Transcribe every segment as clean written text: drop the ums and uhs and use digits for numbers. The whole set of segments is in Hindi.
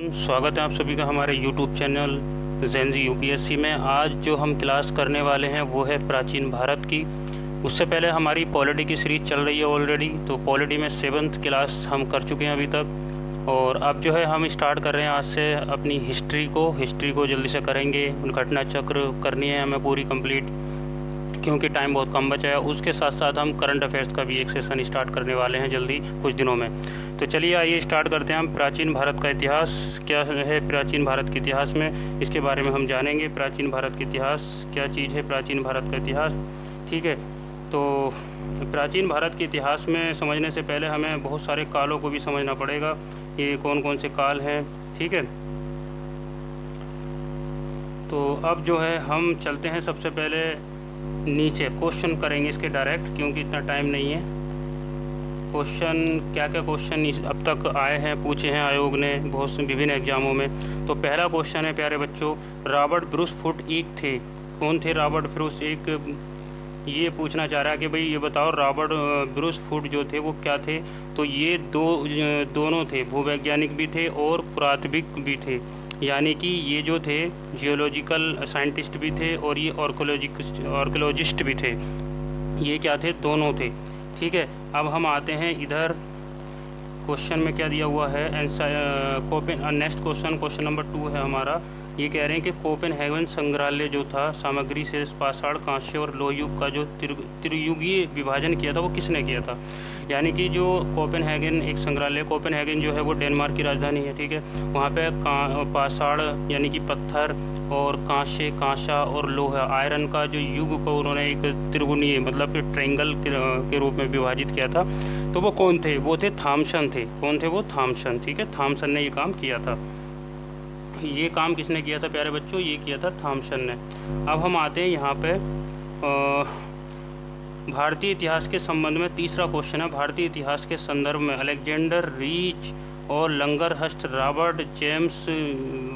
स्वागत है आप सभी का हमारे YouTube चैनल ज़ेनज़ी यूपीएससी में। आज जो हम क्लास करने वाले हैं वो है प्राचीन भारत की। उससे पहले हमारी पॉलिटी की सीरीज़ चल रही है ऑलरेडी, तो पॉलिटी में 7th क्लास हम कर चुके हैं अभी तक। और अब जो है हम स्टार्ट कर रहे हैं आज से अपनी हिस्ट्री को जल्दी से करेंगे। घटना चक्र करनी है हमें पूरी कंप्लीट, क्योंकि टाइम बहुत कम बचा है। उसके साथ साथ हम करंट अफेयर्स का भी एक सेशन स्टार्ट करने वाले हैं जल्दी कुछ दिनों में। तो चलिए आइए स्टार्ट करते हैं हम। प्राचीन भारत का इतिहास क्या है, प्राचीन भारत के इतिहास में इसके बारे में हम जानेंगे। प्राचीन भारत का इतिहास क्या चीज़ है, प्राचीन भारत का इतिहास, ठीक है। तो प्राचीन भारत के इतिहास में समझने से पहले हमें बहुत सारे कालों को भी समझना पड़ेगा, ये कौन कौन से काल हैं, ठीक है। तो अब जो है हम चलते हैं सबसे पहले नीचे, क्वेश्चन करेंगे इसके डायरेक्ट, क्योंकि इतना टाइम नहीं है। क्वेश्चन क्या क्या क्वेश्चन अब तक आए हैं, पूछे हैं आयोग ने बहुत से विभिन्न एग्जामों में। तो पहला क्वेश्चन है प्यारे बच्चों, रॉबर्ट ब्रूस फुट एक थे, कौन थे रॉबर्ट ब्रूस एक? ये पूछना चाह रहा है कि भाई ये बताओ रॉबर्ट ब्रूस फुट जो थे वो क्या थे। तो ये दोनों थे, भूवैज्ञानिक भी थे और पुरातत्विक भी थे, यानी कि ये जो थे जियोलॉजिकल साइंटिस्ट भी थे और ये आर्कियोलॉजिस्ट भी थे। ये क्या थे, दोनों थे, ठीक है। अब हम आते हैं इधर, क्वेश्चन में क्या दिया हुआ है, नेक्स्ट क्वेश्चन नंबर 2 है हमारा। ये कह रहे हैं कि कोपेनहेगन संग्रहालय जो था सामग्री से पाषाण, कांस्य और लोह युग का जो त्रियुगीय विभाजन किया था वो किसने किया था? यानी कि जो कोपेनहेगन एक संग्रहालय, कोपेनहेगन जो है वो डेनमार्क की राजधानी है, ठीक है। वहाँ पे पाषाण यानी कि पत्थर और कांस्य, कांसा और लोहा, आयरन का जो युग को उन्होंने एक त्रिगुणीय मतलब ट्रायंगल के रूप में विभाजित किया था। तो वो कौन थे? वो थे थॉमसन थे। कौन थे वो? थॉमसन, ठीक है। थॉमसन ने ये काम किया था। ये काम किसने किया था प्यारे बच्चों? ये किया था थॉमसन ने। अब हम आते हैं यहाँ पे भारतीय इतिहास के संबंध में तीसरा क्वेश्चन है। भारतीय इतिहास के संदर्भ में अलेक्जेंडर रीच और लंगर हस्ट, रॉबर्ट जेम्स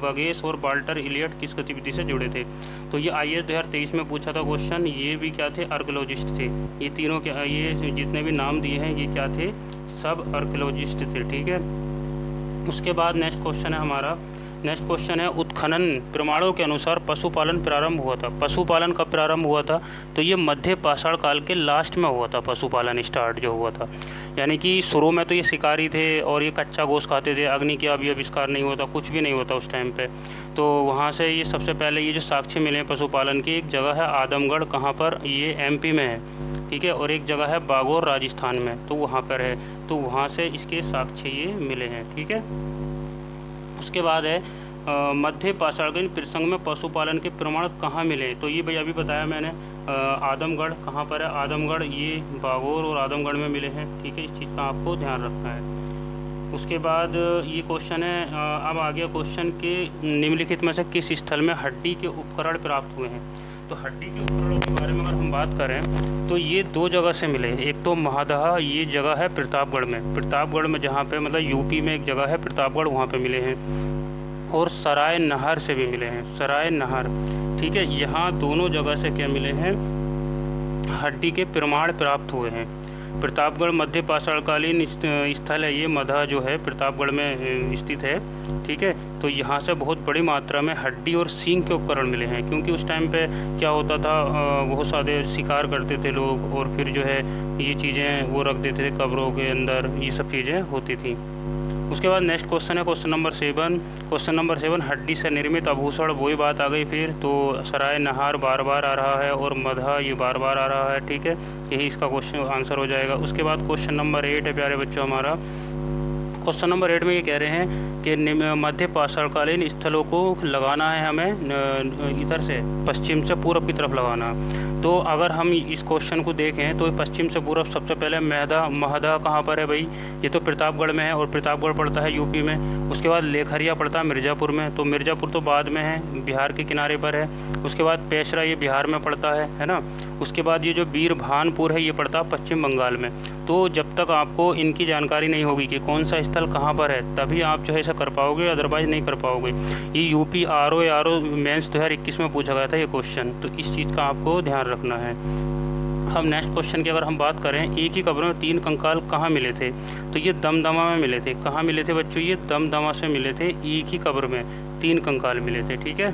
वगेस और वाल्टर इलियट किस गतिविधि से जुड़े थे? तो ये IAS 2023 में पूछा था क्वेश्चन। ये भी क्या थे? आर्कियोलॉजिस्ट थे। ये तीनों क्या, ये जितने भी नाम दिए हैं ये क्या थे? सब आर्कियोलॉजिस्ट थे, ठीक है। उसके बाद नेक्स्ट क्वेश्चन है हमारा, नेक्स्ट क्वेश्चन है उत्खनन प्रमाणों के अनुसार पशुपालन प्रारंभ हुआ था। पशुपालन कब प्रारंभ हुआ था? तो ये मध्य पाषाण काल के लास्ट में हुआ था पशुपालन स्टार्ट जो हुआ था। यानी कि शुरू में तो ये शिकारी थे और ये कच्चा गोश्त खाते थे, अग्नि का अभी आविष्कार नहीं होता, कुछ भी नहीं होता उस टाइम पे। तो वहाँ से ये सबसे पहले ये जो साक्ष्य मिले हैं पशुपालन की, एक जगह है आदमगढ़, कहाँ पर? ये MP में है, ठीक है। और एक जगह है बागोर राजस्थान में, तो वहाँ पर है। तो वहाँ से इसके साक्ष्य ये मिले हैं, ठीक है। उसके बाद है मध्य पाषाणकालीन प्रसंग में पशुपालन के प्रमाण कहाँ मिले? तो ये भाई अभी बताया मैंने, आदमगढ़ कहाँ पर है? आदमगढ़ ये बागोर और आदमगढ़ में मिले हैं, ठीक है। इस चीज़ का आपको ध्यान रखना है। उसके बाद ये क्वेश्चन है, अब आ गया क्वेश्चन के निम्नलिखित में से किस स्थल में हड्डी के उपकरण प्राप्त हुए हैं? तो हड्डी के उपकरणों के बारे में अगर हम बात करें तो ये 2 जगह से मिले। एक तो महादहा, ये जगह है प्रतापगढ़ में, प्रतापगढ़ में जहाँ पे मतलब यूपी में एक जगह है प्रतापगढ़, वहाँ पे मिले हैं। और सराय नहर से भी मिले हैं, सराय नहर, ठीक है। यहाँ दोनों जगह से क्या मिले हैं? हड्डी के प्रमाण प्राप्त हुए हैं। प्रतापगढ़ मध्य पाषाणकालीन स्थल है, ये मधा जो है प्रतापगढ़ में स्थित है, ठीक है। तो यहाँ से बहुत बड़ी मात्रा में हड्डी और सींग के उपकरण मिले हैं, क्योंकि उस टाइम पे क्या होता था, बहुत सारे शिकार करते थे लोग और फिर जो है ये चीज़ें वो रख देते थे कब्रों के अंदर, ये सब चीज़ें होती थी। उसके बाद नेक्स्ट क्वेश्चन है क्वेश्चन नंबर 7। हड्डी से निर्मित आभूषण, वही बात आ गई फिर। तो सराय नहार बार बार आ रहा है और मधा ये बार बार आ रहा है, ठीक है। यही इसका क्वेश्चन आंसर हो जाएगा। उसके बाद क्वेश्चन नंबर 8 है प्यारे बच्चों हमारा। क्वेश्चन नंबर 8 में ये कह रहे हैं कि मध्य पाषाणकालीन स्थलों को लगाना है हमें इधर से पश्चिम से पूरब की तरफ लगाना। तो अगर हम इस क्वेश्चन को देखें तो पश्चिम से पूरब सबसे पहले महदा कहाँ पर है भाई? ये तो प्रतापगढ़ में है और प्रतापगढ़ पड़ता है यूपी में। उसके बाद लेखरिया पड़ता है मिर्ज़ापुर में, तो मिर्ज़ापुर तो बाद में है, बिहार के किनारे पर है। उसके बाद पेशरा ये बिहार में पड़ता है ना। उसके बाद ये जो बीरभानपुर है ये पड़ता है पश्चिम बंगाल में। तो जब तक आपको इनकी जानकारी नहीं होगी कि कौन सा स्थल कहाँ पर है, तभी आप जो है ऐसा कर पाओगे, अदरवाइज़ नहीं कर पाओगे। ये UP RO मेंस 2021 में पूछा गया था ये क्वेश्चन, तो इस चीज़ का आपको ध्यान रखना है। अब नेक्स्ट क्वेश्चन की अगर हम बात करें, एक ही कब्र में 3 कंकाल कहाँ मिले थे? तो ये दमदमा में मिले थे। कहाँ मिले थे बच्चों? ये दमदमा से मिले थे। एक ही कब्र में 3 कंकाल मिले थे। ठीक है,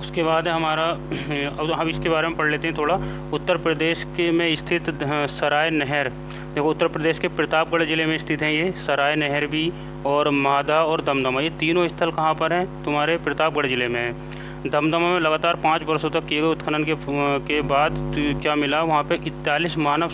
उसके बाद है हमारा अब हम इसके बारे में पढ़ लेते हैं थोड़ा। उत्तर प्रदेश के में स्थित सराय नहर, देखो उत्तर प्रदेश के प्रतापगढ़ ज़िले में स्थित हैं ये सराय नहर भी, और मादा और दमदमा, ये तीनों स्थल कहाँ पर हैं? तुम्हारे प्रतापगढ़ ज़िले में है। दमदमा में लगातार 5 वर्षों तक किए गए उत्खनन के बाद तो क्या मिला? वहाँ पे 41 मानव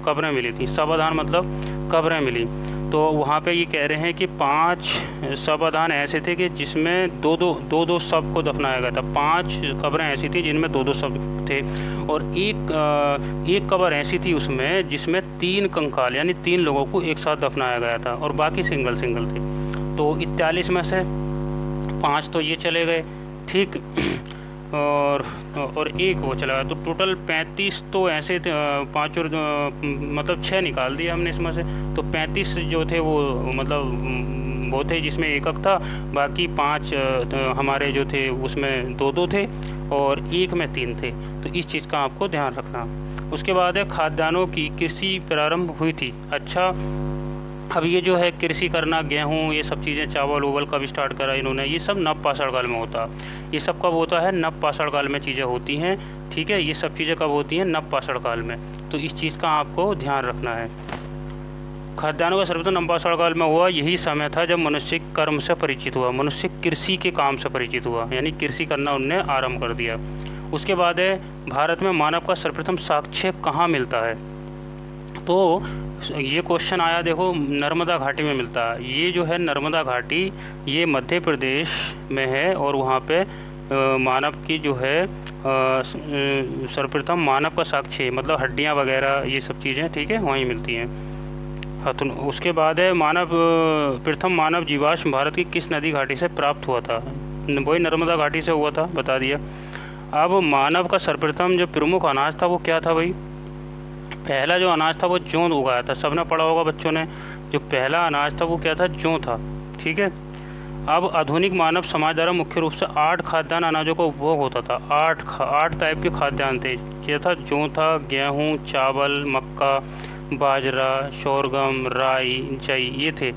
कब्रें मिली थी। शवाधान मतलब कब्रें मिली। तो वहाँ पे ये कह रहे हैं कि 5 शवाधान ऐसे थे कि जिसमें दो शव को दफनाया गया था। 5 कब्रें ऐसी थी जिनमें 2 शव थे, और एक कब्र ऐसी थी उसमें जिसमें 3 कंकाल यानी 3 लोगों को एक साथ दफनाया गया था, और बाकी सिंगल थे। तो 41 में से 5 तो ये चले गए, ठीक, और एक वो चला गया, तो टोटल 35 तो ऐसे थे। 5 और मतलब 6 निकाल दिया हमने इसमें से, तो 35 जो थे वो मतलब वो थे जिसमें एकक था, बाकी 5 हमारे जो थे उसमें 2 थे, और एक में 3 थे। तो इस चीज़ का आपको ध्यान रखना। उसके बाद है खाद्यान्नों की कृषि प्रारंभ हुई थी। अच्छा, अब ये जो है कृषि करना, गेहूँ, ये सब चीज़ें, चावल उवल कब स्टार्ट करा इन्होंने? ये सब नव पाषाण काल में होता। ये सब कब होता है? नव पाषाण काल में चीज़ें होती हैं। ठीक है, ये सब चीज़ें कब होती हैं? नव पाषाण काल में। तो इस चीज़ का आपको ध्यान रखना है। खाद्यान्नों का सर्वप्रथम नव पाषाण काल में हुआ। यही समय था जब मनुष्य कर्म से परिचित हुआ, मनुष्य कृषि के काम से परिचित हुआ, यानी कृषि करना उनने आरंभ कर दिया। उसके बाद है भारत में मानव का सर्वप्रथम साक्ष्य कहाँ मिलता है? तो ये क्वेश्चन आया, देखो नर्मदा घाटी में मिलता है। ये जो है नर्मदा घाटी, ये मध्य प्रदेश में है, और वहाँ पे मानव की जो है सर्वप्रथम मानव का साक्ष्य मतलब हड्डियाँ वगैरह ये सब चीज़ें, ठीक है, वहीं मिलती हैं। हाँ, तो उसके बाद है प्रथम मानव जीवाश्म भारत की किस नदी घाटी से प्राप्त हुआ था? वही नर्मदा घाटी से हुआ था, बता दिया। अब मानव का सर्वप्रथम जो प्रमुख अनाज था वो क्या था भाई? पहला जो अनाज था वो जौ उगाया था। सबने पढ़ा होगा बच्चों ने, जो पहला अनाज था वो क्या था? जौ था। ठीक है, अब आधुनिक मानव समाज द्वारा मुख्य रूप से 8 खाद्यान्न अनाजों का उपभोग होता था। 8 टाइप के खाद्यान्न थे। क्या था? जौ था, गेहूँ, चावल, मक्का, बाजरा, शोरगम, राई, जई, ये थे।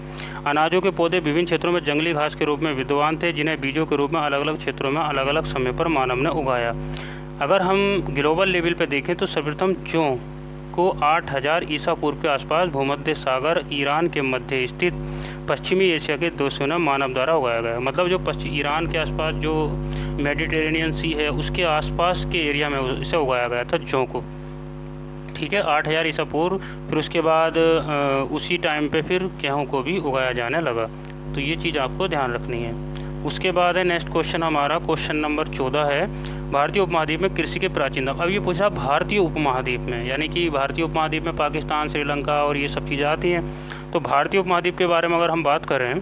अनाजों के पौधे विभिन्न क्षेत्रों में जंगली घास के रूप में विद्यमान थे, जिन्हें बीजों के रूप में अलग अलग क्षेत्रों में अलग अलग समय पर मानव ने उगाया। अगर हम ग्लोबल लेवल पर देखें तो सर्वप्रथम जौ को 8000 ईसा पूर्व के आसपास भूमध्य सागर ईरान के मध्य स्थित पश्चिमी एशिया के देशों में मानव द्वारा उगाया गया। मतलब जो ईरान के आसपास जो मेडिटेरेनियन सी है उसके आसपास के एरिया में इसे उगाया गया था जौ को। ठीक है, 8000 ईसा पूर्व। फिर उसके बाद उसी टाइम पे फिर गेहूँ को भी उगाया जाने लगा। तो ये चीज़ आपको ध्यान रखनी है। उसके बाद है नेक्स्ट क्वेश्चन हमारा, क्वेश्चन नंबर 14 है, भारतीय उपमहाद्वीप में कृषि के प्राचीन। अब ये पूछा भारतीय उपमहाद्वीप में, यानी कि भारतीय उपमहाद्वीप में पाकिस्तान, श्रीलंका और ये सब चीज़ें आती हैं। तो भारतीय उपमहाद्वीप के बारे में अगर हम बात करें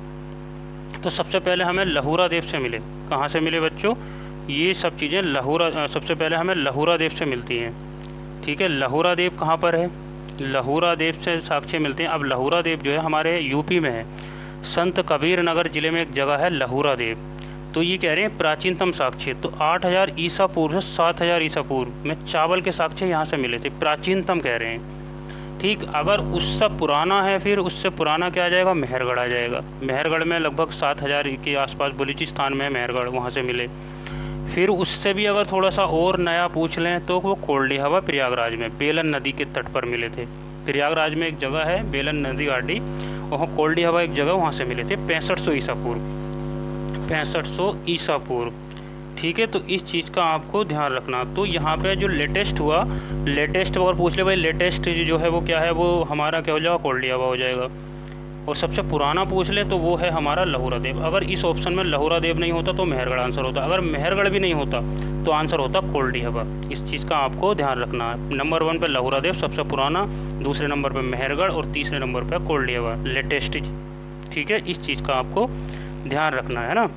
तो सबसे पहले हमें लहुरा द्वीप से मिले। कहाँ से मिले बच्चों? ये सब चीज़ें सबसे पहले हमें लहुरा द्वीप से मिलती हैं। ठीक है, लहुरा द्वीप कहाँ पर है? लहुरा द्वीप से साक्ष्य मिलते हैं। अब लहुरा द्वीप जो है हमारे यूपी में है, संत कबीर नगर ज़िले में एक जगह है लहुरा द्वीप। तो ये कह रहे हैं प्राचीनतम साक्ष्य, तो 8000 ईसा पूर्व से 7000 ईसा पूर्व में चावल के साक्ष्य यहाँ से मिले थे, प्राचीनतम कह रहे हैं। ठीक, अगर उससे पुराना है फिर उससे पुराना क्या आ जाएगा? मेहरगढ़ आ जाएगा। मेहरगढ़ में लगभग 7000 के आसपास बलूचिस्तान में मेहरगढ़, वहाँ से मिले। फिर उससे भी अगर थोड़ा सा और नया पूछ लें तो वो कोल्डी हवा प्रयागराज में बेलन नदी के तट पर मिले थे। प्रयागराज में एक जगह है बेलन नदी घाटी, वहाँ कोल्डी हवा एक जगह, वहाँ से मिले थे 6500 ईसा पूर्व, 6500 ईसा पूर्व। ठीक है, तो इस चीज़ का आपको ध्यान रखना। तो यहाँ पे जो लेटेस्ट हुआ, लेटेस्ट अगर पूछ ले भाई लेटेस्ट जो है वो क्या है, वो हमारा क्या हो जाएगा? कोल्डी हवा हो जाएगा। और सबसे पुराना पूछ ले तो वो है हमारा लहुरा द्वीप। अगर इस ऑप्शन में लहुरा द्वीप नहीं होता तो मेहरगढ़ आंसर होता। अगर मेहरगढ़ भी नहीं होता तो आंसर होता कोल्डी हवा। इस चीज़ का आपको ध्यान रखना है। नंबर 1 पे लहुरा द्वीप सबसे पुराना, दूसरे नंबर पे मेहरगढ़ और तीसरे नंबर पे कोल्डी हवा लेटेस्ट। ठीक है, इस चीज़ का आपको ध्यान रखना है ना।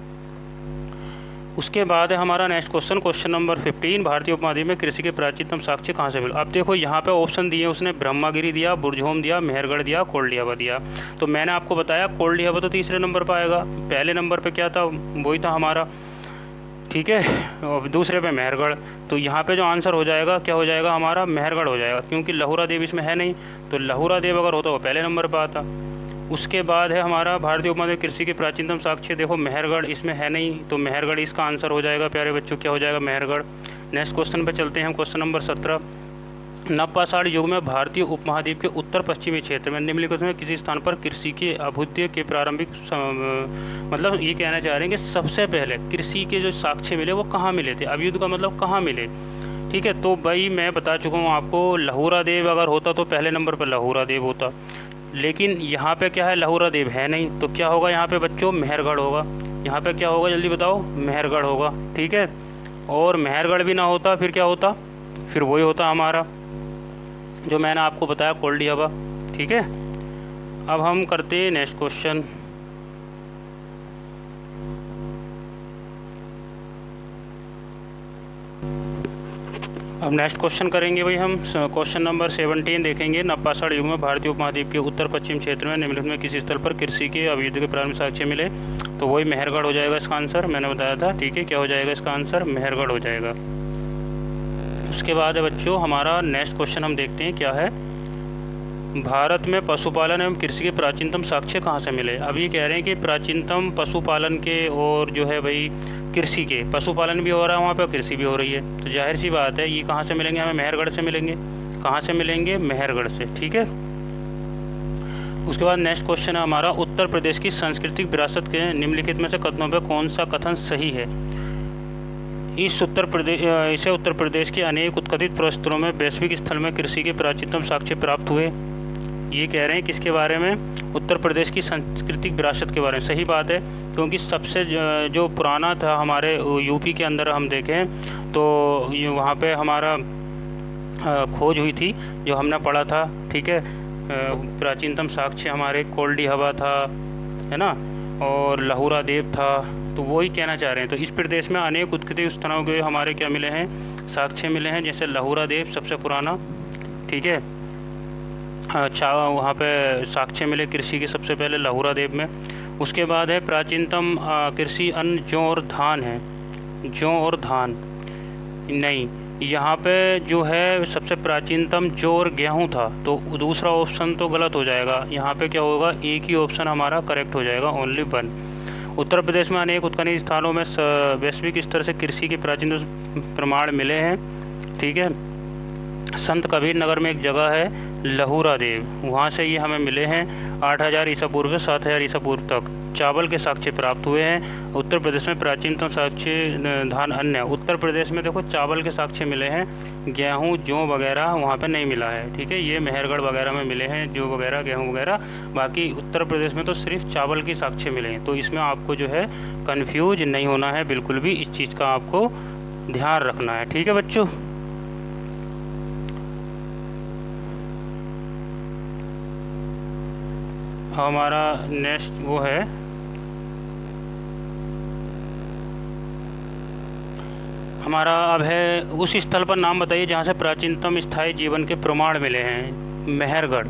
उसके बाद है हमारा नेक्स्ट क्वेश्चन, क्वेश्चन नंबर 15, भारतीय उपमहाद्वीप में कृषि के प्राचीनतम साक्ष्य कहाँ से मिले? अब देखो यहाँ पे ऑप्शन दिए उसने, ब्रह्मागिरी दिया, बुरझोम दिया, मेहरगढ़ दिया, कोल्डी हवा दिया। तो मैंने आपको बताया कोल्डी हवा तो तीसरे नंबर पर आएगा। पहले नंबर पे क्या था? वही था हमारा ठीक है, और दूसरे पे मेहरगढ़। तो यहाँ पे जो आंसर हो जाएगा क्या हो जाएगा हमारा, मेहरगढ़ हो जाएगा, क्योंकि लहुरा देव इसमें है नहीं। तो लहुरा देव अगर होता वो पहले नंबर पर आता। उसके बाद है हमारा भारतीय उपमहाद्वीप कृषि के प्राचीनतम साक्ष्य, देखो मेहरगढ़ इसमें है नहीं, तो मेहरगढ़ इसका आंसर हो जाएगा प्यारे बच्चों, क्या हो जाएगा, मेहरगढ़। नेक्स्ट क्वेश्चन पे चलते हैं हम, क्वेश्चन नंबर 17। नवपाषाण युग में भारतीय उपमहाद्वीप के उत्तर पश्चिमी क्षेत्र में निम्नलिखित में किसी स्थान पर कृषि के अभ्युदय के प्रारंभिक मतलब ये कहना चाह रहे हैं कि सबसे पहले कृषि के जो साक्ष्य मिले वो कहाँ मिले थे, अभ्युदय का मतलब कहाँ मिले। ठीक है, तो भाई मैं बता चुका हूँ आपको, लहुरा देव अगर होता तो पहले नंबर पर लहुरा देव होता, लेकिन यहाँ पे क्या है, लहुरा देव है नहीं, तो क्या होगा यहाँ पे बच्चों, मेहरगढ़ होगा। यहाँ पे क्या होगा जल्दी बताओ, मेहरगढ़ होगा। ठीक है, और मेहरगढ़ भी ना होता फिर क्या होता, फिर वही होता हमारा जो मैंने आपको बताया, कोल्डी हवा। ठीक है, अब हम करते हैं नेक्स्ट क्वेश्चन। अब नेक्स्ट क्वेश्चन करेंगे भाई हम, क्वेश्चन नंबर 17 देखेंगे। नवपाषाण युग में भारतीय उपमहाद्वीप के उत्तर पश्चिम क्षेत्र में निम्नलिखित में किसी स्थल पर कृषि के अभ्युदय के प्रारंभिक साक्ष्य मिले, तो वही मेहरगढ़ हो जाएगा इसका आंसर, मैंने बताया था। ठीक है, क्या हो जाएगा इसका आंसर, मेहरगढ़ हो जाएगा। उसके बाद है बच्चों हमारा नेक्स्ट क्वेश्चन हम देखते हैं क्या है, भारत में पशुपालन एवं कृषि के प्राचीनतम साक्ष्य कहाँ से मिले। अब ये कह रहे हैं कि प्राचीनतम पशुपालन के और जो है भाई कृषि के, पशुपालन भी हो रहा है वहाँ पे और कृषि भी हो रही है, तो जाहिर सी बात है ये कहाँ से मिलेंगे, हमें मेहरगढ़ से मिलेंगे। कहाँ से मिलेंगे, मेहरगढ़ से। ठीक है, उसके बाद नेक्स्ट क्वेश्चन है हमारा, उत्तर प्रदेश की सांस्कृतिक विरासत के निम्नलिखित में से कथनों पर कौन सा कथन सही है। इसे उत्तर प्रदेश के अनेक उत्कथित प्रस्तरों में वैश्विक स्थल में कृषि के प्राचीनतम साक्ष्य प्राप्त हुए। ये कह रहे हैं किसके बारे में, उत्तर प्रदेश की सांस्कृतिक विरासत के बारे में। सही बात है, क्योंकि सबसे जो पुराना था हमारे यूपी के अंदर हम देखें तो वहाँ पे हमारा खोज हुई थी जो हमने पढ़ा था। ठीक है, प्राचीनतम साक्ष्य हमारे कोल्डी हवा था, है ना, और लहुरा देव था, तो वही कहना चाह रहे हैं। तो इस प्रदेश में अनेक उत्कृष्ट स्थानों के हमारे क्या मिले हैं, साक्ष्य मिले हैं, जैसे लहुरा देव सबसे पुराना। ठीक है, अच्छा वहाँ पे साक्ष्य मिले कृषि के सबसे पहले लहुरा देव में। उसके बाद है प्राचीनतम कृषि अन्न जौ और धान है, जौ और धान नहीं, यहाँ पे जो है सबसे प्राचीनतम जौ और गेहूँ था, तो दूसरा ऑप्शन तो गलत हो जाएगा। यहाँ पे क्या होगा, एक ही ऑप्शन हमारा करेक्ट हो जाएगा, ओनली वन। उत्तर प्रदेश में अनेक उत्खनन स्थानों में वैश्विक स्तर से कृषि के प्राचीन प्रमाण मिले हैं। ठीक है, संत कबीर नगर में एक जगह है लहुरा देव, वहाँ से ये हमें मिले हैं 8000 ईसा पूर्व से 7000 ईसा पूर्व तक चावल के साक्ष्य प्राप्त हुए हैं। उत्तर प्रदेश में प्राचीनतम साक्ष्य धान अन्य, उत्तर प्रदेश में देखो चावल के साक्ष्य मिले हैं, गेहूँ जौ वगैरह वहाँ पे नहीं मिला है। ठीक है, ये मेहरगढ़ वगैरह में मिले हैं जौ वगैरह गेहूँ वगैरह, बाकी उत्तर प्रदेश में तो सिर्फ चावल के साक्ष्य मिले हैं। तो इसमें आपको जो है कन्फ्यूज नहीं होना है बिल्कुल भी, इस चीज़ का आपको ध्यान रखना है। ठीक है बच्चों, हमारा नेक्स्ट वो है हमारा, अब है उस स्थल पर नाम बताइए जहाँ से प्राचीनतम स्थायी जीवन के प्रमाण मिले हैं। मेहरगढ़,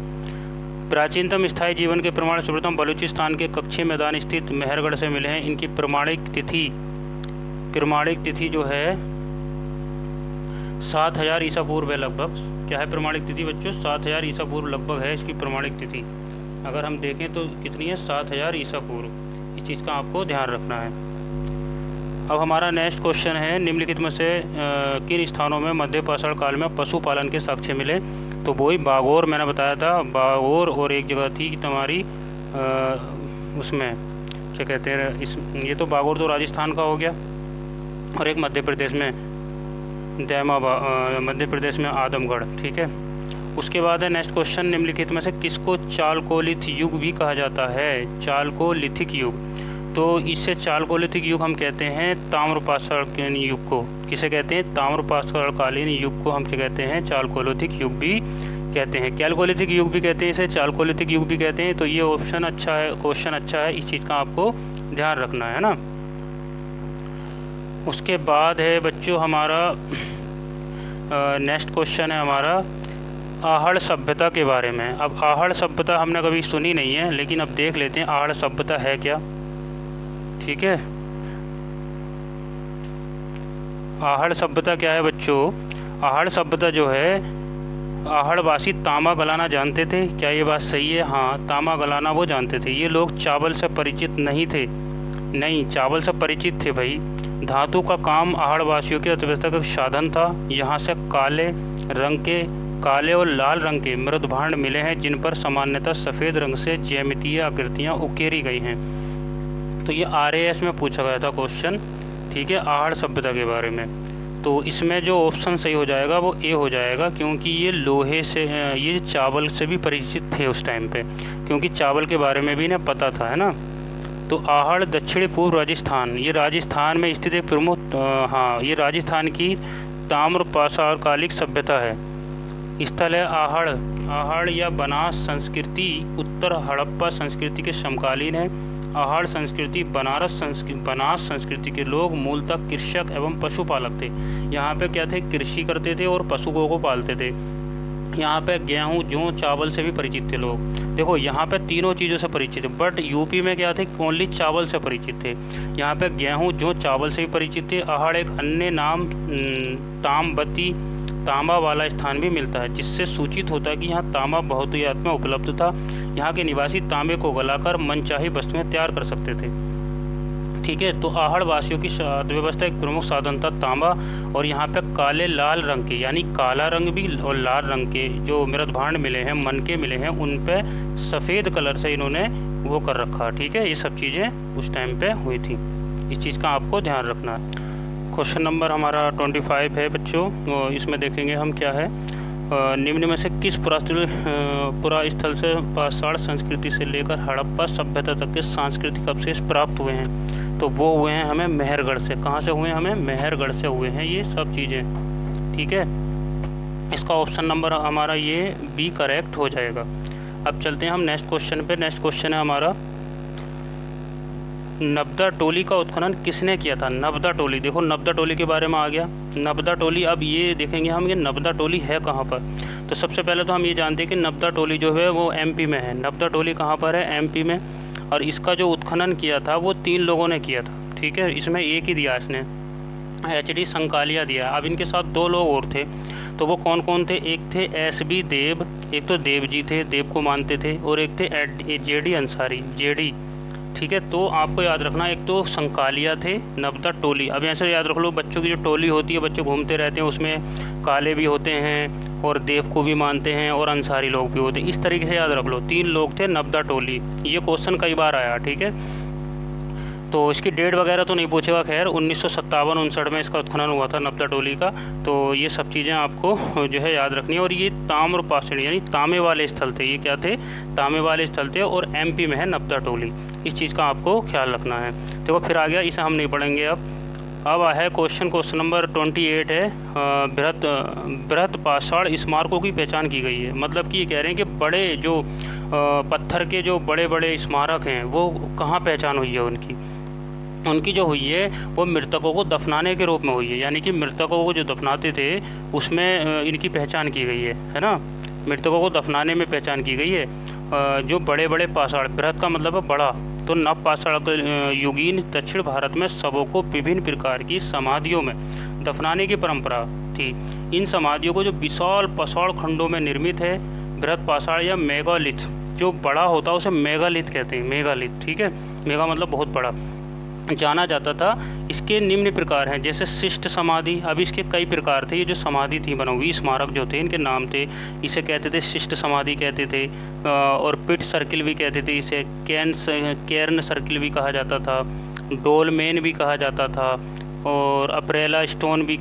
प्राचीनतम स्थायी जीवन के प्रमाण सर्वप्रथम बलूचिस्तान के कच्चे मैदान स्थित मेहरगढ़ से मिले हैं। इनकी प्रमाणिक तिथि जो है 7000 ईसा पूर्व है लगभग। क्या है प्रमाणिक तिथि बच्चों, 7000 ईसा पूर्व लगभग है इसकी प्रमाणिक तिथि। अगर हम देखें तो कितनी है, 7000 ईसा पूर्व। इस चीज़ का आपको ध्यान रखना है। अब हमारा नेक्स्ट क्वेश्चन है, निम्नलिखित में से किन स्थानों में मध्य पाषाण काल में पशुपालन के साक्ष्य मिले। तो वही बागोर, मैंने बताया था बागोर, और एक जगह थी कि तुम्हारी उसमें क्या कहते हैं ये तो बागोर तो राजस्थान का हो गया, और एक मध्य प्रदेश में मध्य प्रदेश में आदमगढ़। ठीक है, उसके बाद है नेक्स्ट क्वेश्चन, निम्नलिखित में से किसको चालकोलिथ युग भी कहा जाता है। चालकोलिथिक युग, तो इससे चालकोलिथिक युग हम कहते हैं ताम्रपाषाण युग को। किसे कहते हैं, ताम्रपाषाणकालीन युग को हम क्या कहते हैं, चालकोलिथिक युग भी कहते हैं। कैलकोलिथिक युग भी कहते हैं इसे, चालकोलिथिक युग भी कहते हैं। तो ये ऑप्शन अच्छा है, क्वेश्चन अच्छा है, इस चीज़ का आपको ध्यान रखना है ना। उसके बाद है बच्चों हमारा नेक्स्ट क्वेश्चन है हमारा आहड़ सभ्यता के बारे में। अब आहड़ सभ्यता हमने कभी सुनी नहीं है, लेकिन अब देख लेते हैं आहड़ सभ्यता है क्या। ठीक है, आहड़ सभ्यता क्या है बच्चों? आहड़ सभ्यता जो है, आहड़वासी तांबा गलाना जानते थे। क्या ये बात सही है? हाँ, तांबा गलाना वो जानते थे। ये लोग चावल से परिचित नहीं थे। नहीं, चावल से परिचित थे भाई। धातु का काम आहड़वासियों की अर्थव्यवस्था का साधन था। यहाँ से काले और लाल रंग के मृद भांड मिले हैं, जिन पर सामान्यतः सफ़ेद रंग से ज्यामितीय आकृतियाँ उकेरी गई हैं। तो ये RAS में पूछा गया था क्वेश्चन, ठीक है, आहड़ सभ्यता के बारे में। तो इसमें जो ऑप्शन सही हो जाएगा वो ए हो जाएगा, क्योंकि ये लोहे से, ये चावल से भी परिचित थे उस टाइम पे, क्योंकि चावल के बारे में भी इन्हें पता था, है ना। तो आहड़ दक्षिण पूर्व राजस्थान, ये राजस्थान में स्थित एक प्रमुख, हाँ, ये राजस्थान की ताम्र पाषाणकालिक सभ्यता है। स्थल है आहड़ या बनास संस्कृति उत्तर हड़प्पा संस्कृति के समकालीन है। आहड़ संस्कृति बनास संस्कृति के लोग मूलतः कृषक एवं पशुपालक थे। यहाँ पे क्या थे? कृषि करते थे और पशुओं को पालते थे। यहाँ पे गेहूँ, जौ, चावल से भी परिचित थे लोग। देखो यहाँ पे तीनों चीज़ों से परिचित थे, बट यूपी में क्या थे? ओनली चावल से परिचित थे। यहाँ पे गेहूँ, जौ, चावल से भी परिचित थे। आहड़ एक अन्य नाम ताम्बती, तांबा वाला स्थान भी मिलता है, जिससे सूचित होता है कि यहाँ तांबा बहुतायत में उपलब्ध था। यहाँ के निवासी तांबे को गलाकर मनचाही वस्तुएं तैयार कर सकते थे, ठीक है। तो आहड़ वासियों की अर्थव्यवस्था एक प्रमुख साधन था तांबा। और यहाँ पे काले लाल रंग के, यानी काला रंग भी और लाल रंग के जो मृद भांड मिले हैं, मनके मिले हैं, उन पे सफ़ेद कलर से इन्होंने वो कर रखा, ठीक है। ये सब चीज़ें उस टाइम पे हुई थी, इस चीज़ का आपको ध्यान रखना है। क्वेश्चन नंबर हमारा 25 है बच्चों। इसमें देखेंगे हम क्या है, निम्न में से किस पुरास्थल से पाषाण संस्कृति से लेकर हड़प्पा सभ्यता तक के सांस्कृतिक अवशेष प्राप्त हुए हैं? तो वो हुए हैं हमें मेहरगढ़ से। कहाँ से हुए हैं? हमें मेहरगढ़ से हुए हैं ये सब चीज़ें, ठीक है। इसका ऑप्शन नंबर हमारा ये बी करेक्ट हो जाएगा। अब चलते हैं हम नेक्स्ट क्वेश्चन पे। नेक्स्ट क्वेश्चन है हमारा, नबदा टोली का उत्खनन किसने किया था? नबदा टोली, देखो नबदा टोली के बारे में आ गया। नबदा टोली, अब ये देखेंगे हम, ये नबदा टोली है कहाँ पर। तो सबसे पहले तो हम ये जानते हैं कि नबदा टोली जो है वो MP में है। नबदा टोली कहाँ पर है? MP में। और इसका जो उत्खनन किया था वो 3 लोगों ने किया था, ठीक है। इसमें एक ही दिया इसने, HD संकालिया दिया। अब इनके साथ 2 लोग और थे। तो वो कौन कौन थे? एक थे SB देव, एक तो देव जी थे, देव को मानते थे, और एक थे JD अंसारी, JD, ठीक है। तो आपको याद रखना, एक तो संकालिया थे, नबदा टोली। अब ऐसे याद रख लो, बच्चों की जो टोली होती है, बच्चे घूमते रहते हैं, उसमें काले भी होते हैं और देव को भी मानते हैं और अंसारी लोग भी होते हैं। इस तरीके से याद रख लो, 3 लोग थे नबदा टोली। ये क्वेश्चन कई बार आया, ठीक है। तो इसकी डेट वगैरह तो नहीं पूछेगा, खैर 1957-59 में इसका उत्खनन हुआ था नबदा टोली का। तो ये सब चीज़ें आपको जो है याद रखनी है। और ये ताम्रपाषाण यानी तांबे वाले स्थल थे, ये क्या थे? तांबे वाले स्थल थे, और MP में है नबदा टोली। इस चीज़ का आपको ख्याल रखना है। देखो फिर आ गया, इसे हम नहीं पढ़ेंगे अब है क्वेश्चन नंबर 28 है, बृहत पाषाण स्मारकों की पहचान की गई है। मतलब कि ये कह रहे हैं कि बड़े जो पत्थर के जो बड़े बड़े स्मारक हैं वो कहाँ पहचान हुई है उनकी जो हुई है वो मृतकों को दफनाने के रूप में हुई है। यानी कि मृतकों को जो दफनाते थे उसमें इनकी पहचान की गई है ना। मृतकों को दफनाने में पहचान की गई है। जो बड़े बड़े पाषाण, बृहत का मतलब है बड़ा, तो नव पाषाण युगीन दक्षिण भारत में शवों को विभिन्न प्रकार की समाधियों में दफनाने की परंपरा थी। इन समाधियों को जो विशाल पाषाण खंडों में निर्मित है, बृहत पाषाण या मेगालिथ, जो बड़ा होता है उसे मेगालिथ कहते हैं, मेगालिथ, ठीक है। मेगा मतलब बहुत बड़ा, जाना जाता था। इसके निम्न प्रकार हैं, जैसे शिष्ट समाधि। अब इसके कई प्रकार थे। ये जो समाधि थी बनवी स्मारक जो थे, इनके नाम थे। इसे कहते थे शिष्ट समाधि कहते थे, और पिट सर्किल भी कहते थे। इसे कैर्न सर्किल भी कहा जाता था, डोलमेन भी कहा जाता था, और अम्ब्रेला स्टोन भी,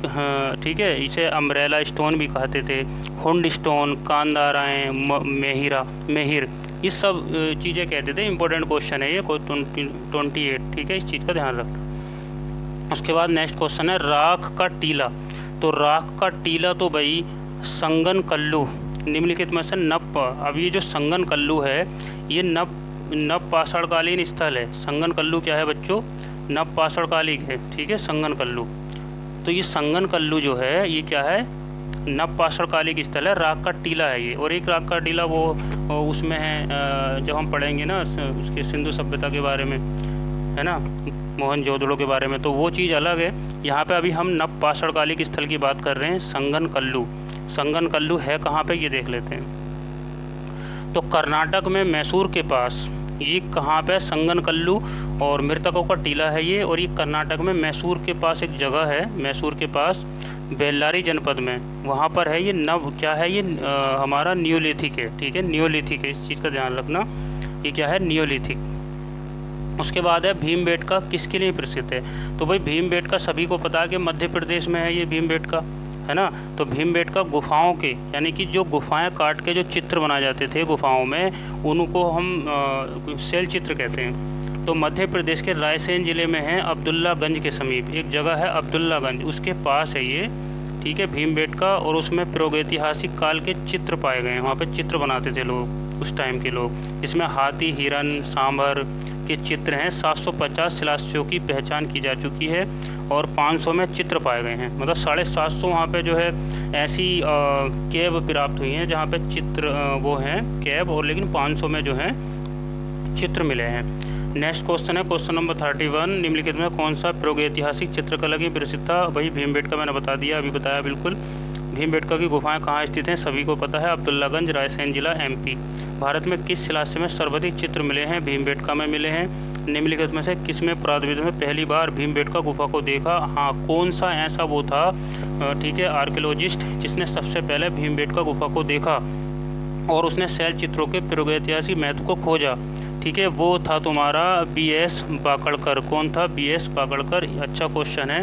ठीक है, इसे अम्ब्रेला स्टोन भी कहते थे। हुंड स्टोन, कांदाराएँ, मेहिर, ये सब चीज़ें कहते थे। इंपॉर्टेंट क्वेश्चन है ये 28, ठीक है, इस चीज़ का ध्यान रखना। उसके बाद नेक्स्ट क्वेश्चन है राख का टीला। तो राख का टीला तो भाई संगन कल्लू निम्नलिखित में से अब ये जो संगन कल्लू है ये नव पाषाणकालीन स्थल है। संगन कल्लू क्या है बच्चों? नव पाषाणकालिक है, ठीक है, संगन कल्लू। तो ये संगन कल्लू जो है ये क्या है? नव पाषाणकालिक स्थल है, राख का टीला है ये। और एक राख का टीला वो उसमें है, जब हम पढ़ेंगे ना उसके सिंधु सभ्यता के बारे में, है ना, मोहनजोदड़ो के बारे में, तो वो चीज़ अलग है। यहाँ पे अभी हम नव पाषाणकालिक स्थल की बात कर रहे हैं, संगनकल्लू। संगनकल्लू है कहाँ पे, ये देख लेते हैं। तो कर्नाटक में मैसूर के पास, ये कहाँ पे, संगनकल्लू, और मृतकों का टीला है ये, और ये कर्नाटक में मैसूर के पास एक जगह है, मैसूर के पास बेल्लारी जनपद में, वहाँ पर है ये। नव क्या है ये, हमारा नियोलिथिक है, ठीक है, नियोलिथिक है, इस चीज़ का ध्यान रखना, ये क्या है, नियोलिथिक। उसके बाद है भीमबेटका किसके लिए प्रसिद्ध है। तो भाई भीमबेटका सभी को पता है कि मध्य प्रदेश में है ये भीमबेटका, है ना। तो भीमबेटका गुफाओं के, यानी कि जो गुफाएं काट के जो चित्र बनाए जाते थे गुफाओं में, उनको हम शैल चित्र कहते हैं। तो मध्य प्रदेश के रायसेन ज़िले में है, अब्दुल्लागंज के समीप एक जगह है अब्दुल्लागंज, उसके पास है ये, ठीक है, भीमबेटका। और उसमें प्रागैतिहासिक काल के चित्र पाए गए हैं, वहाँ पे चित्र बनाते थे लोग उस टाइम के लोग। इसमें हाथी, हिरन, सांभर के चित्र हैं। 750 शिलान्यासों की पहचान की जा चुकी है और 500 में चित्र पाए गए हैं। मतलब 750 वहाँ पे जो है ऐसी कैब प्राप्त हुई हैं जहाँ पे चित्र वो हैं कैब, और लेकिन 500 में जो है चित्र मिले हैं। नेक्स्ट क्वेश्चन है क्वेश्चन नंबर 31, निम्नलिखित में कौन सा प्रागैतिहासिक चित्रकला की प्रसिद्ध था। वही भीमबेटका मैंने बता दिया, अभी बताया बिल्कुल। भीमबेटका की गुफाएं कहाँ स्थित हैं, सभी को पता है, अब्दुल्लागंज, रायसेन जिला, MP। भारत में किस शिलान्यास में सर्वाधिक चित्र मिले हैं, भीमबेटका में मिले हैं। निम्नलिखित में से किसमें पुरातत्वविद में पहली बार भीमबेटका गुफा को देखा। हाँ, कौन सा ऐसा वो था, ठीक है, आर्कियोलॉजिस्ट, जिसने सबसे पहले भीमबेटका गुफा को देखा और उसने शैल चित्रों के प्रागैतिहासिक महत्व को खोजा, ठीक है, वो था तुम्हारा BS बाकड़कर। कौन था, BS बाकड़कर। अच्छा क्वेश्चन है,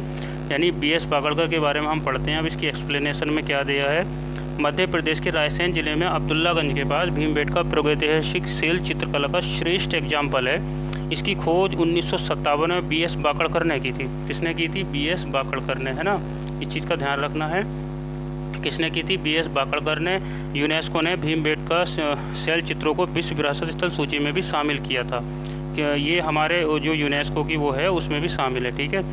यानी BS बाकड़कर के बारे में हम पढ़ते हैं। अब इसकी एक्सप्लेनेशन में क्या दिया है। मध्य प्रदेश के रायसेन जिले में अब्दुल्लागंज के पास भीमबेटका प्रागैतिहासिक शैल चित्रकला का श्रेष्ठ एग्जाम्पल है। इसकी खोज 1957 में BS बाकड़कर ने की थी। किसने की थी, BS बाकड़कर ने, है ना, इस चीज़ का ध्यान रखना है। किसने की थी, BS बाकड़कर ने। यूनेस्को ने भीमबेटका शैल चित्रों को विश्व विरासत स्थल सूची में भी शामिल किया था। ये हमारे जो यूनेस्को की वो है उसमें भी शामिल है, ठीक है।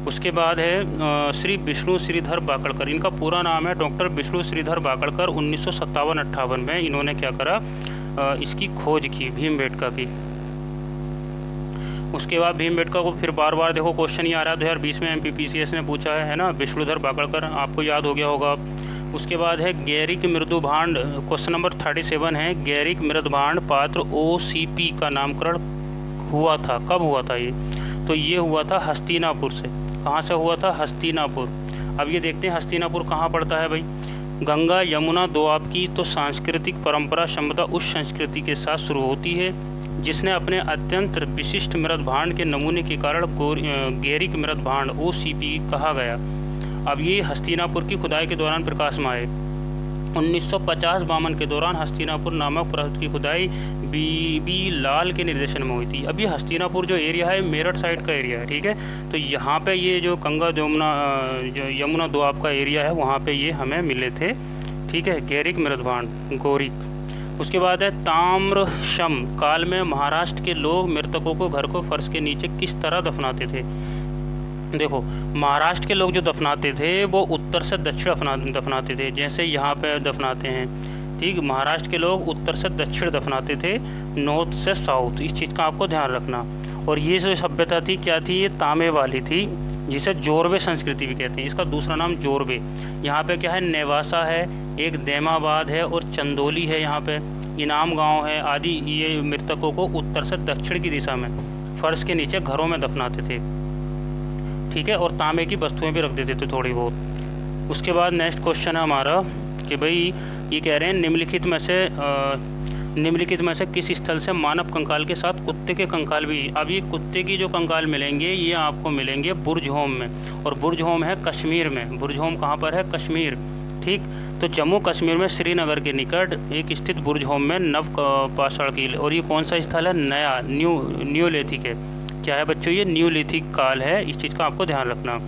उसके बाद है श्री विष्णु श्रीधर बाकड़कर। इनका पूरा नाम है डॉक्टर विष्णु श्रीधर बाकड़कर। 1957-58 में इन्होंने क्या करा, इसकी खोज की, भीमबेटका की। उसके बाद भीमबेटका को फिर बार बार देखो क्वेश्चन ही आ रहा है, 2020 में MPPCS ने पूछा है ना, विष्णुधर बाकड़कर, आपको याद हो गया होगा। उसके बाद है गैरिक मृदुभांड, क्वेश्चन नंबर 37 है, गैरिक मृदुभांड पात्र OCP का नामकरण हुआ था, कब हुआ था ये। तो ये हुआ था हस्तिनापुर से। कहाँ से हुआ था, हस्तिनापुर। अब ये देखते हैं हस्तिनापुर कहाँ पड़ता है भाई। गंगा यमुना दोआब की तो सांस्कृतिक परंपरा संभवतः उस संस्कृति के साथ शुरू होती है जिसने अपने अत्यंत विशिष्ट मृदभांड के नमूने के कारण गैरिक मृदभांड OCP कहा गया। अब ये हस्तिनापुर की खुदाई के दौरान प्रकाश में आए। 1950-52 के दौरान हस्तिनापुर नामक पुरातत्व की खुदाई BB लाल के निर्देशन में हुई थी। अब ये हस्तिनापुर जो एरिया है मेरठ साइड का एरिया है, ठीक है। तो यहाँ पे ये जो गंगा यमुना दोआब का एरिया है वहाँ पे ये हमें मिले थे, ठीक है, गैरिक मृदभांड, गोरिक। उसके बाद है ताम्रशम काल में महाराष्ट्र के लोग मृतकों को घर को फर्श के नीचे किस तरह दफनाते थे। देखो, महाराष्ट्र के लोग जो दफनाते थे वो उत्तर से दक्षिण दफनाते थे, जैसे यहाँ पे दफनाते हैं, ठीक। महाराष्ट्र के लोग उत्तर से दक्षिण दफनाते थे, नॉर्थ से साउथ। इस चीज़ का आपको ध्यान रखना। और ये जो सभ्यता थी क्या थी, ये तांबे वाली थी, जिसे जोरबे संस्कृति भी कहते हैं। इसका दूसरा नाम जोरबे। यहाँ पे क्या है, नेवासा है, एक दैमाबाद है और चंदोली है, यहाँ पे इनाम गांव है आदि। ये मृतकों को उत्तर से दक्षिण की दिशा में फर्श के नीचे घरों में दफनाते थे, ठीक है, और तांबे की वस्तुएं भी रख देते थे थोड़ी बहुत। उसके बाद नेक्स्ट क्वेश्चन है हमारा कि भाई ये कह रहे हैं निम्नलिखित में से किस स्थल से मानव कंकाल के साथ कुत्ते के कंकाल भी। अब ये कुत्ते की जो कंकाल मिलेंगे ये आपको मिलेंगे बुर्जहोम में, और बुर्जहोम है कश्मीर में। बुर्जहोम कहाँ पर है, कश्मीर, ठीक। तो जम्मू कश्मीर में श्रीनगर के निकट एक स्थित बुर्जहोम में नव पाषाणकाल, और ये कौन सा स्थल है, नया न्यूलिथिक है। क्या है बच्चों, ये न्यूलिथिक काल है। इस चीज़ का आपको ध्यान रखना।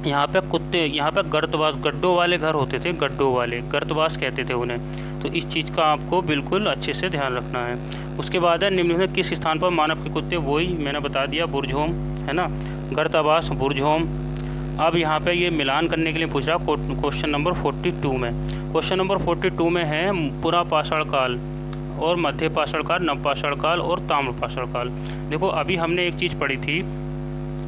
यहाँ पे कुत्ते, यहाँ पे गर्तवास, गड्ढों वाले घर होते थे, गड्ढों वाले गर्तवास कहते थे उन्हें। तो इस चीज़ का आपको बिल्कुल अच्छे से ध्यान रखना है। उसके बाद है निम्न में किस स्थान पर मानव के कुत्ते, वही मैंने बता दिया, बुर्जहोम, है ना, गर्तवास, बुर्जहोम। अब यहाँ पे ये मिलान करने के लिए पूछ रहा क्वेश्चन नंबर 42 में। क्वेश्चन नंबर 42 में है पुरा पाषाण काल और मध्य पाषाण काल, नवपाषाण काल और ताम्रपाषाण काल। देखो अभी हमने एक चीज़ पढ़ी थी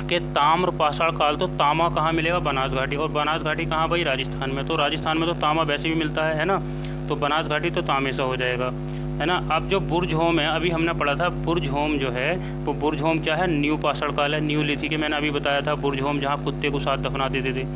कि ताम्रपाषाण काल तो तांबा कहाँ मिलेगा, बनास घाटी, और बनास घाटी कहाँ भाई, राजस्थान में। तो राजस्थान में तो तांबा वैसे भी मिलता है ना, तो बनास घाटी तो तांबे से हो जाएगा, है ना। अब जो बुर्ज होम है, अभी हमने पढ़ा था बुर्ज होम जो है, तो बुर्ज होम क्या है, न्यू पाषाण काल है, न्यू लिथिक, मैंने अभी बताया था बुर्ज होम जहाँ कुत्ते को साथ दफना देते थे।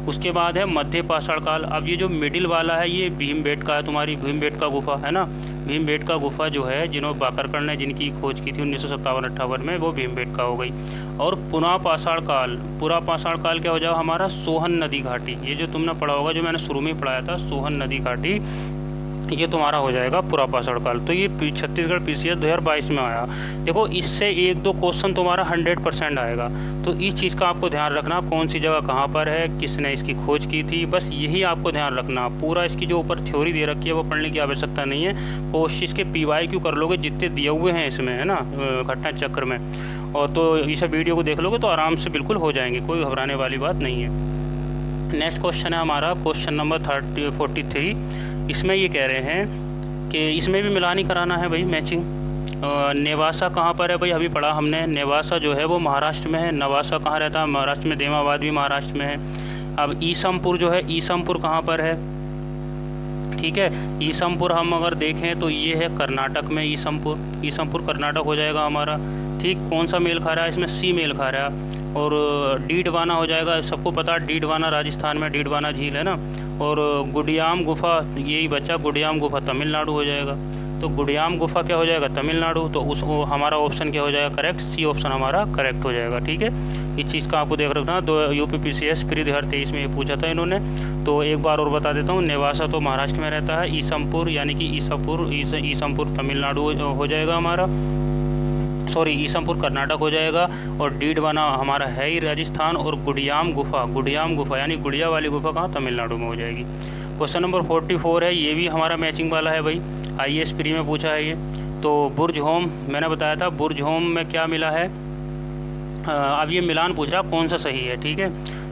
उसके बाद है मध्य पाषाण काल। अब ये जो मिडिल वाला है ये भीमबेटका है, तुम्हारी भीमबेटका गुफा है ना, भीमबेटका गुफा जो है जिन्होंने बाकरकर ने जिनकी खोज की थी 1957-58 में, वो भीमबेटका हो गई। और पुनः पाषाण काल, पूरा पाषाण काल क्या हो जाएगा हमारा, सोहन नदी घाटी। ये जो तुमने पढ़ा होगा, जो मैंने शुरू में पढ़ाया था, सोहन नदी घाटी, ये तुम्हारा हो जाएगा पूरा पाषाण काल। तो ये छत्तीसगढ़ PCS 2022 में आया। देखो इससे 1-2 क्वेश्चन तुम्हारा 100% आएगा, तो इस चीज़ का आपको ध्यान रखना, कौन सी जगह कहाँ पर है, किसने इसकी खोज की थी, बस यही आपको ध्यान रखना। पूरा इसकी जो ऊपर थ्योरी दे रखी है वो पढ़ने की आवश्यकता नहीं है, कोशिश के PYQ कर लोगे जितने दिए हुए हैं इसमें, है ना, घटना चक्र में, और तो इस वीडियो को देख लोगे तो आराम से बिल्कुल हो जाएंगे, कोई घबराने वाली बात नहीं है। नेक्स्ट क्वेश्चन है हमारा क्वेश्चन नंबर 43। इसमें ये कह रहे हैं कि इसमें भी मिलान ही कराना है भाई, मैचिंग। नेवासा कहाँ पर है भाई, अभी पढ़ा हमने, नेवासा जो है वो महाराष्ट्र में है। नवासा कहाँ रहता है, महाराष्ट्र में। देमाबाद भी महाराष्ट्र में है। अब ईसमपुर जो है, ईसमपुर कहाँ पर है, ठीक है, ईसमपुर हम अगर देखें तो ये है कर्नाटक में, ईसमपुर कर्नाटक हो जाएगा हमारा, ठीक। कौन सा मेल खा रहा है इसमें, सी मेल खा रहा है। और डीडवाना हो जाएगा, सबको पता है डीडवाना राजस्थान में, डीडवाना झील है ना। और गुडियाम गुफा, यही बचा, गुडियाम गुफा तमिलनाडु हो जाएगा। तो गुडियाम गुफा क्या हो जाएगा, तमिलनाडु। तो हमारा ऑप्शन क्या हो जाएगा, करेक्ट, सी ऑप्शन हमारा करेक्ट हो जाएगा, ठीक है। इस चीज़ का आपको देख रखना। UP PCS प्री 2023 में ये पूछा था इन्होंने, तो एक बार और बता देता हूँ। नेवासा तो महाराष्ट्र में रहता है, ईसमपुर यानी कि ईसमपुर तमिलनाडु हो जाएगा हमारा, सॉरी ईसमपुर कर्नाटक हो जाएगा। और डीडवाना हमारा है ही राजस्थान। और गुडियाम गुफा यानी गुड़िया वाली गुफा कहाँ, तमिलनाडु में हो जाएगी। क्वेश्चन नंबर 44 है, ये भी हमारा मैचिंग वाला है भाई, IAS प्री में पूछा है ये। तो बुर्ज होम मैंने बताया था, बुर्ज होम में क्या मिला है, अब ये मिलान पूछ रहा कौन सा सही है, ठीक है।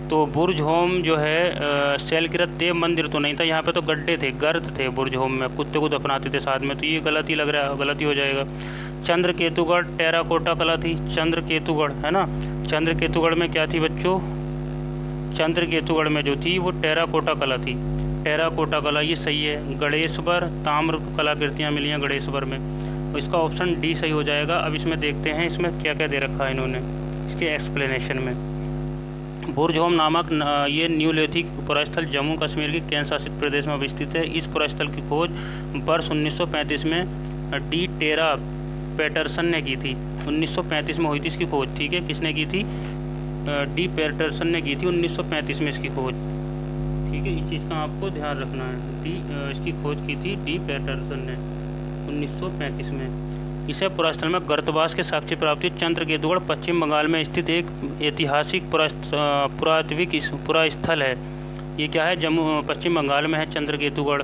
तो बुर्ज होम जो है शैलकृत देव मंदिर तो नहीं था, यहाँ पे तो गड्ढे थे, गर्त थे बुर्ज होम में, कुत्ते को दफनाते थे साथ में, तो ये गलत ही लग रहा है, गलत ही हो जाएगा। चंद्रकेतुगढ़ टेराकोटा कला थी, चंद्रकेतुगढ़ है ना, चंद्रकेतुगढ़ में क्या थी बच्चों, चंद्रकेतुगढ़ में जो थी वो टेराकोटा कला थी, टेराकोटा कला, ये सही है। गणेशवर ताम्र कलाकृतियाँ मिली हैं गणेशवर में, इसका ऑप्शन डी सही हो जाएगा। अब इसमें देखते हैं इसमें क्या क्या दे रखा है इन्होंने इसके एक्सप्लेनेशन में। बुर्ज होम नामक ये न्यूलिथिक पुरास्थल जम्मू कश्मीर के केंद्र शासित प्रदेश में स्थित है। इस पुरास्थल की खोज वर्ष 1935 में डी टेरा पैटरसन ने की थी, 1935 में हुई थी इसकी खोज, ठीक है। किसने की थी, डी पैटरसन ने की थी 1935 में इसकी खोज, ठीक है। इस चीज़ का आपको ध्यान रखना है, इसकी खोज की थी डी पैटरसन ने 1935 में। इसे पुरास्थल में गर्तवास के साक्ष्य प्राप्त हुई। चंद्रकेतुगढ़ पश्चिम बंगाल में स्थित एक ऐतिहासिक पुरातात्विक पुरास्थल है। ये क्या है, जम्मू पश्चिम बंगाल में है चंद्रकेतुगढ़,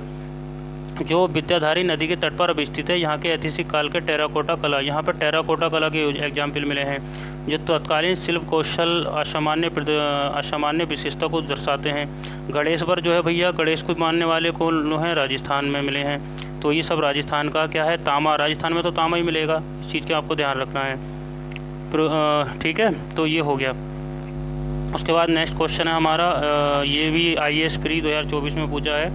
जो विद्याधारी नदी के तट पर अब स्थित है। यहाँ के ऐतिहासिक काल के टेराकोटा कला, यहाँ पर टेराकोटा कला के एग्जाम्पल मिले हैं जो तत्कालीन शिल्प कौशल असामान्य विशेषता को दर्शाते हैं। गणेशवर जो है भैया, गणेश को मानने वाले कौन हैं, राजस्थान में मिले हैं। तो ये सब राजस्थान का क्या है, तांबा, राजस्थान में तो तांबा ही मिलेगा, इस चीज़ का आपको ध्यान रखना है, ठीक है। तो ये हो गया। उसके बाद नेक्स्ट क्वेश्चन है हमारा, ये भी IAS प्री 2024 में पूछा है,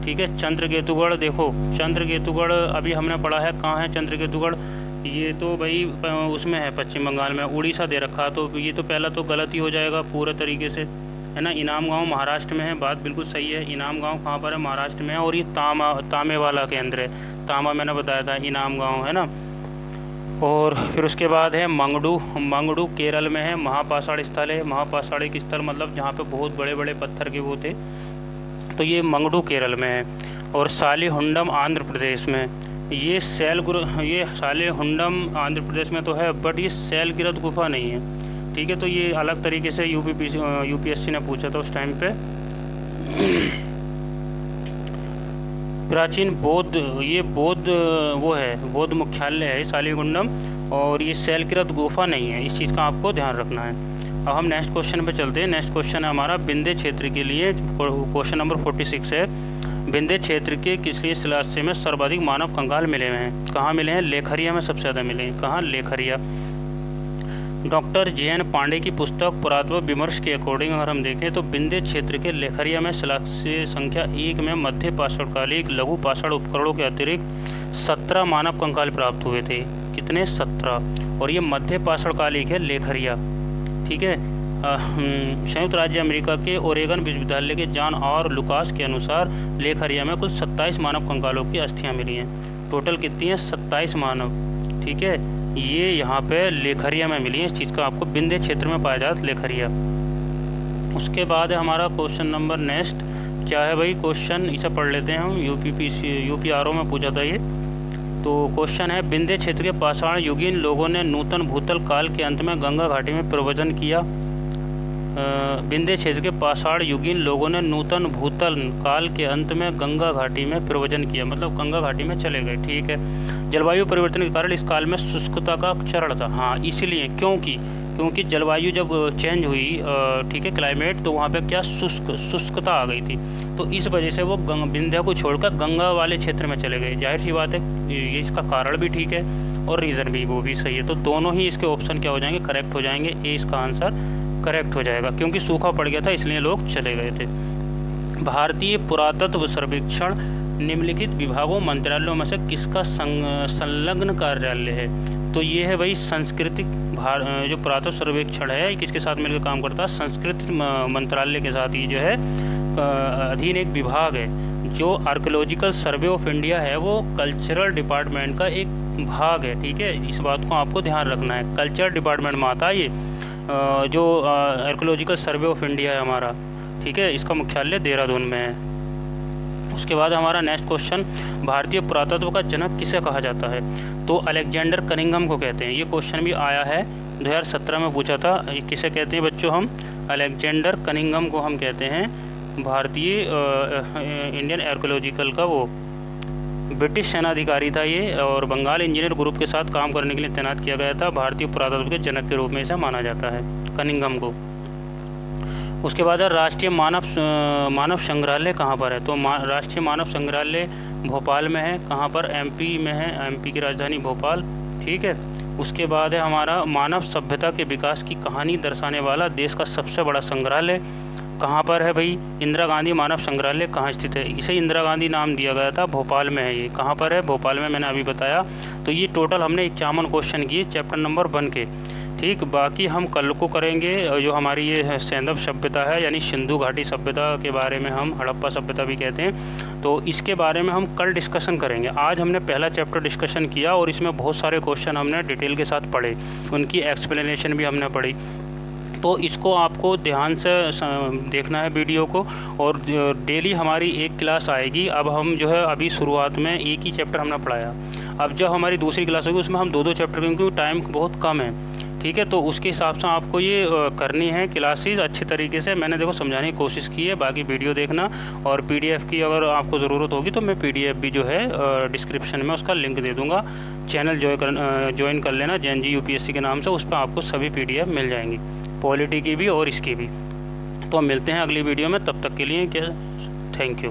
ठीक है। चंद्रकेतुगढ़, देखो चंद्रकेतुगढ़ अभी हमने पढ़ा है, कहाँ है चंद्रकेतुगढ़, ये तो भाई उसमें है पश्चिम बंगाल में, उड़ीसा दे रखा, तो ये तो पहला तो गलत ही हो जाएगा पूरे तरीके से, है ना। इनाम गांव महाराष्ट्र में है, बात बिल्कुल सही है। इनाम गांव कहाँ पर है, महाराष्ट्र में है। और ये तामे वाला केंद्र है, तांबा मैंने बताया था, इनाम गांव है ना। और फिर उसके बाद है मंगडू केरल में है, महापाषाण स्थल है। महापाषाणिक स्थल मतलब जहाँ पे बहुत बड़े बड़े पत्थर के वो थे, तो ये मंगडू केरल में है। और सालीहुंडम आंध्र प्रदेश में, ये सालीहुंडम आंध्र प्रदेश में तो है, बट ये शैलकृत गुफा नहीं है, ठीक है। तो ये अलग तरीके से UPSC ने पूछा था उस टाइम पे। प्राचीन बौद्ध, ये बौद्ध वो है, बौद्ध मुख्यालय है सालीगुंडम, और ये शैलकृत गुफा नहीं है, इस चीज़ का आपको ध्यान रखना है। अब हम नेक्स्ट क्वेश्चन पे चलते हैं। नेक्स्ट क्वेश्चन है हमारा विंध्य क्षेत्र के लिए, क्वेश्चन नंबर 46 है। विंध्य क्षेत्र के किसलिए शिलाश्रय में सर्वाधिक मानव कंकाल मिले हुए हैं? कहाँ मिले हैं? लेखरिया में सबसे ज़्यादा मिले हैं। कहाँ? लेखरिया। Doctor JN. पांडे की पुस्तक पुरातत्व विमर्श के अकॉर्डिंग अगर हम देखें तो विंध्य क्षेत्र के लेखरिया में शिलाश्रय संख्या 1 में मध्य पाषाणकालिक लघु पाषाण उपकरणों के अतिरिक्त 17 मानव कंकाल प्राप्त हुए थे। कितने? 17। और ये मध्य पाषाणकालिक है लेखरिया। ठीक है। संयुक्त राज्य अमेरिका के ओरेगन विश्वविद्यालय के जॉन और लुकास के अनुसार लेखरिया में कुल 27 मानव कंकालों की अस्थियां मिली हैं। टोटल कितनी है? 27 मानव। ठीक है, ये यहाँ पे लेखरिया में मिली है। इस चीज़ का आपको विंध्य क्षेत्र में पाया जाता लेखरिया। उसके बाद है हमारा क्वेश्चन नंबर नेक्स्ट क्या है भाई? क्वेश्चन इसे पढ़ लेते हैं हम। यूपीआरओ में पूछा था ये। तो क्वेश्चन है, विंध्य क्षेत्र के पाषाण युगीन लोगों ने नूतन भूतल काल के अंत में गंगा घाटी में प्रव्रजन किया। विंध्य क्षेत्र के पाषाण युगीन लोगों ने नूतन भूतल काल के अंत में गंगा घाटी में प्रव्रजन किया, मतलब गंगा घाटी में चले गए। ठीक है। जलवायु परिवर्तन के कारण इस काल में शुष्कता का चरण था। हाँ, इसलिए क्योंकि जलवायु जब चेंज हुई, ठीक है, क्लाइमेट, तो वहाँ पे क्या शुष्कता आ गई थी। तो इस वजह से वो विंध्य को छोड़कर गंगा वाले क्षेत्र में चले गए। जाहिर सी बात है, ये इसका कारण भी ठीक है और रीज़न भी वो भी सही है। तो दोनों ही इसके ऑप्शन क्या हो जाएंगे? करेक्ट हो जाएंगे। ए इसका आंसर करेक्ट हो जाएगा, क्योंकि सूखा पड़ गया था इसलिए लोग चले गए थे। भारतीय पुरातत्व सर्वेक्षण निम्नलिखित विभागों मंत्रालयों में से किसका संलग्न कार्यालय है? तो ये है वही सांस्कृतिक जो पुरातत्व सर्वेक्षण है, किसके साथ मिलकर काम करता है? संस्कृति मंत्रालय के साथ। ये जो है अधीन एक विभाग है। जो आर्कियोलॉजिकल सर्वे ऑफ इंडिया है वो कल्चरल डिपार्टमेंट का एक भाग है। ठीक है, इस बात को आपको ध्यान रखना है। कल्चर डिपार्टमेंट में आता है ये जो आर्कियोलॉजिकल सर्वे ऑफ इंडिया है हमारा। ठीक है, इसका मुख्यालय देहरादून में है। उसके बाद हमारा नेक्स्ट क्वेश्चन, भारतीय पुरातत्व का जनक किसे कहा जाता है? तो अलेक्जेंडर कनिंघम को कहते हैं। ये क्वेश्चन भी आया है 2017 में पूछा था। ये किसे कहते हैं बच्चों? हम अलेक्जेंडर कनिंघम को हम कहते हैं भारतीय इंडियन आर्कियोलॉजिकल का वो ब्रिटिश सेनाधिकारी था ये, और बंगाल इंजीनियर ग्रुप के साथ काम करने के लिए तैनात किया गया था। भारतीय पुरातत्व के जनक के रूप में इसे माना जाता है, कनिंघम को। उसके बाद राष्ट्रीय मानव संग्रहालय कहाँ पर है? तो राष्ट्रीय मानव संग्रहालय भोपाल में है। कहाँ पर? एमपी में है, एमपी की राजधानी भोपाल। ठीक है। उसके बाद है हमारा मानव सभ्यता के विकास की कहानी दर्शाने वाला देश का सबसे बड़ा संग्रहालय कहाँ पर है भाई? इंदिरा गांधी मानव संग्रहालय कहाँ स्थित है? इसे इंदिरा गांधी नाम दिया गया था, भोपाल में है ये। कहाँ पर है? भोपाल में, मैंने अभी बताया। तो ये टोटल हमने 51 क्वेश्चन किए चैप्टर नंबर 1 के। ठीक, बाकी हम कल को करेंगे जो हमारी ये सैंधव सभ्यता है, यानी सिंधु घाटी सभ्यता के बारे में, हम हड़प्पा सभ्यता भी कहते हैं। तो इसके बारे में हम कल डिस्कशन करेंगे। आज हमने पहला चैप्टर डिस्कशन किया और इसमें बहुत सारे क्वेश्चन हमने डिटेल के साथ पढ़े, उनकी एक्सप्लेनेशन भी हमने पढ़ी। तो इसको आपको ध्यान से देखना है वीडियो को, और डेली हमारी एक क्लास आएगी। अब हम जो है अभी शुरुआत में एक ही चैप्टर हमने पढ़ाया, अब जब हमारी दूसरी क्लास होगी उसमें हम 2-2 चैप्टर, क्योंकि टाइम बहुत कम है। ठीक है, तो उसके हिसाब से आपको ये करनी है क्लासेस अच्छी तरीके से। मैंने देखो समझाने की कोशिश की है, बाकी वीडियो देखना। और पीडीएफ की अगर आपको ज़रूरत होगी तो मैं पीडीएफ भी जो है डिस्क्रिप्शन में उसका लिंक दे दूँगा। चैनल ज्वाइन कर लेना JNG UPSC के नाम से, उस पर आपको सभी पीडीएफ मिल जाएंगी, पॉलिटी की भी और इसकी भी। तो मिलते हैं अगली वीडियो में, तब तक के लिए क्या, थैंक यू।